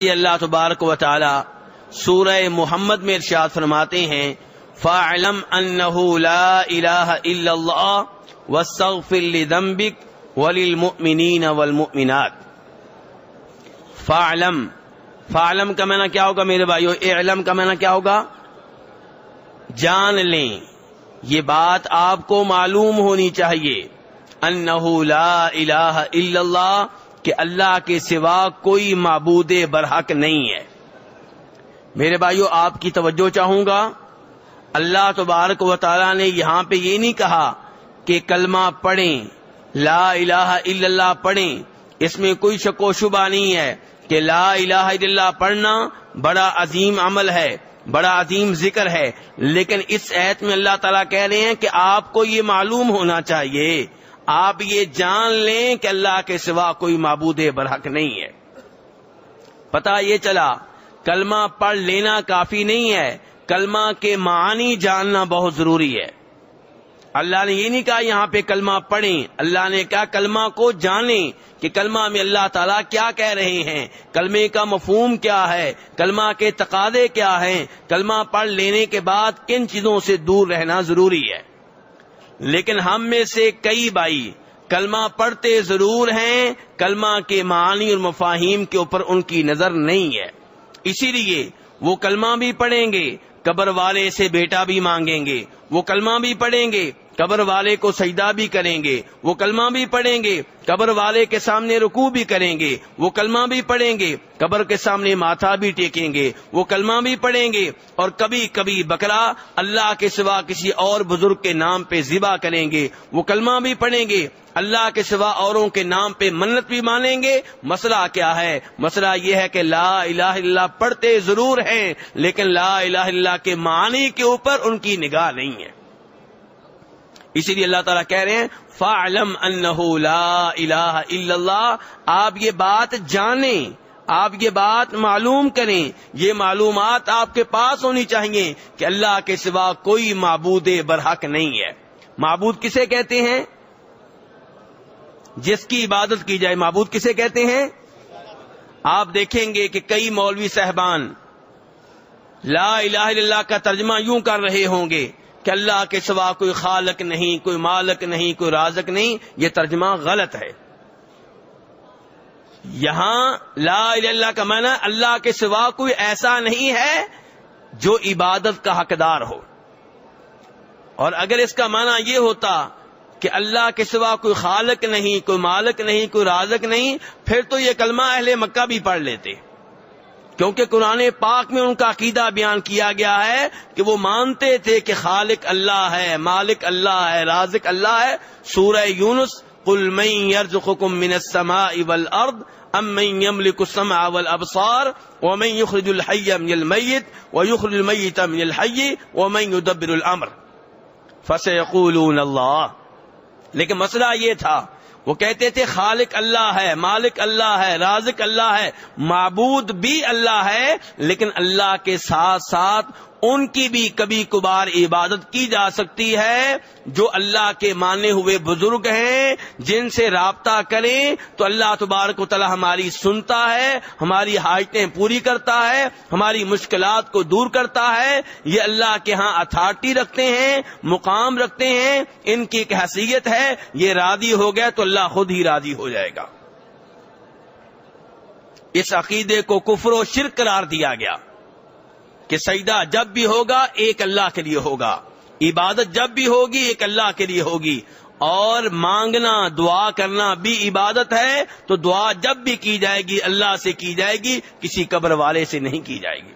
یہ اللہ تبارک و تعالی سورہ محمد میں ارشاد فرماتے ہیں فَاعْلَمْ أَنَّهُ لَا إِلَهَ إِلَّا اللَّهُ وَاسْتَغْفِرْ لِذَنبِكَ وَلِلْمُؤْمِنِينَ وَالْمُؤْمِنَاتِ۔ فَاعْلَمْ کا معنی کیا ہوگا میرے بھائیو؟ اعلم کا معنی کیا ہوگا؟ جان لیں، یہ بات آپ کو معلوم ہونی چاہیے، انَّهُ لَا إِلَهَ إِلَّا اللَّهُ، کہ اللہ کے سوا کوئی معبود برحق نہیں ہے۔ میرے بھائیو آپ کی توجہ چاہوں گا، اللہ تبارک و تعالیٰ نے یہاں پہ یہ نہیں کہا کہ کلمہ پڑھیں، لا الہ الا اللہ پڑھیں، اس میں کوئی شک و شبہ نہیں ہے کہ لا الہ الا اللہ پڑھنا بڑا عظیم عمل ہے، بڑا عظیم ذکر ہے، لیکن اس آیت میں اللہ تعالیٰ کہہ رہے ہیں کہ آپ کو یہ معلوم ہونا چاہیے، آپ یہ جان لیں کہ اللہ کے سوا کوئی معبود برحق نہیں ہے۔ پتہ یہ چلا کلمہ پڑھ لینا کافی نہیں ہے، کلمہ کے معنی جاننا بہت ضروری ہے۔ اللہ نے یہ نہیں کہا یہاں پہ کلمہ پڑھیں، اللہ نے کہا کلمہ کو جانیں کہ کلمہ میں اللہ تعالیٰ کیا کہہ رہے ہیں، کلمے کا مفہوم کیا ہے، کلمہ کے تقاضے کیا ہیں، کلمہ پڑھ لینے کے بعد کن چیزوں سے دور رہنا ضروری ہے۔ لیکن ہم میں سے کئی بھائی کلمہ پڑھتے ضرور ہیں، کلمہ کے معنی اور مفاہیم کے اوپر ان کی نظر نہیں ہے، اسی لیے وہ کلمہ بھی پڑھیں گے، قبر والے سے بیٹا بھی مانگیں گے، وہ کلمہ بھی پڑھیں گے، قبر والے کو سجدہ بھی کریں گے، وہ کلمہ بھی پڑھیں گے، قبر والے کے سامنے رکوع بھی کریں گے، وہ کلمہ بھی پڑھیں گے، قبر کے سامنے ماتھا بھی ٹیکیں گے، وہ کلمہ بھی پڑھیں گے، اور کبھی کبھی بکرا اللہ کے سوا کسی اور بزرگ کے نام پہ ذبح کریں گے، وہ کلمہ بھی پڑھیں گے، اللہ کے سوا اوروں کے نام پہ منت بھی مانیں گے۔ مسئلہ کیا ہے؟ مسئلہ یہ ہے کہ لا الہ الا اللہ پڑھتے ضرور ہیں، لیکن لا الہ الا اللہ کے معنی کے اوپر ان کی نگاہ نہیں ہے۔ اسی لیے اللہ تعالیٰ کہہ رہے ہیں فَاعْلَمْ أَنَّهُ لَا إِلَهَ إِلَّا اللَّهُ، آپ یہ بات جانیں، آپ یہ بات معلوم کریں، یہ معلومات آپ کے پاس ہونی چاہیے کہ اللہ کے سوا کوئی معبود برحق نہیں ہے۔ معبود کسے کہتے ہیں؟ جس کی عبادت کی جائے۔ معبود کسے کہتے ہیں؟ آپ دیکھیں گے کہ کئی مولوی صاحبان لا الہ الا اللہ کا ترجمہ یوں کر رہے ہوں گے کہ اللہ کے سوا کوئی خالق نہیں، کوئی مالک نہیں، کوئی رازق نہیں، یہ ترجمہ غلط ہے۔ یہاں لا الہ الا اللہ کا معنی اللہ کے سوا کوئی ایسا نہیں ہے جو عبادت کا حقدار ہو، اور اگر اس کا معنی یہ ہوتا کہ اللہ کے سوا کوئی خالق نہیں، کوئی مالک نہیں، کوئی رازق نہیں، پھر تو یہ کلمہ اہل مکہ بھی پڑھ لیتے، کیونکہ قرآن پاک میں ان کا عقیدہ بیان کیا گیا ہے کہ وہ مانتے تھے کہ خالق اللہ ہے، مالک اللہ ہے، رازق اللہ ہے۔ سورہ یونس قل من یرزقکم من السماء والارض ام من یملک السمع والابصار ومن یخرج الحی من المیت ویخرج المیت من الحی ومن یدبر الامر فسیقولون اللہ۔ لیکن مسئلہ یہ تھا، وہ کہتے تھے خالق اللہ ہے، مالک اللہ ہے، رازق اللہ ہے، معبود بھی اللہ ہے، لیکن اللہ کے ساتھ ساتھ ان کی بھی کبھی کبھار عبادت کی جا سکتی ہے جو اللہ کے مانے ہوئے بزرگ ہیں، جن سے رابطہ کریں تو اللہ تبارک و تعالی ہماری سنتا ہے، ہماری حاجتیں پوری کرتا ہے، ہماری مشکلات کو دور کرتا ہے۔ یہ اللہ کے ہاں اتھارٹی رکھتے ہیں، مقام رکھتے ہیں، ان کی ایک حیثیت ہے، یہ راضی ہو گیا تو اللہ خود ہی راضی ہو جائے گا۔ اس عقیدے کو کفر و شرک قرار دیا گیا کہ سجدہ جب بھی ہوگا ایک اللہ کے لیے ہوگا، عبادت جب بھی ہوگی ایک اللہ کے لیے ہوگی، اور مانگنا دعا کرنا بھی عبادت ہے، تو دعا جب بھی کی جائے گی اللہ سے کی جائے گی، کسی قبر والے سے نہیں کی جائے گی۔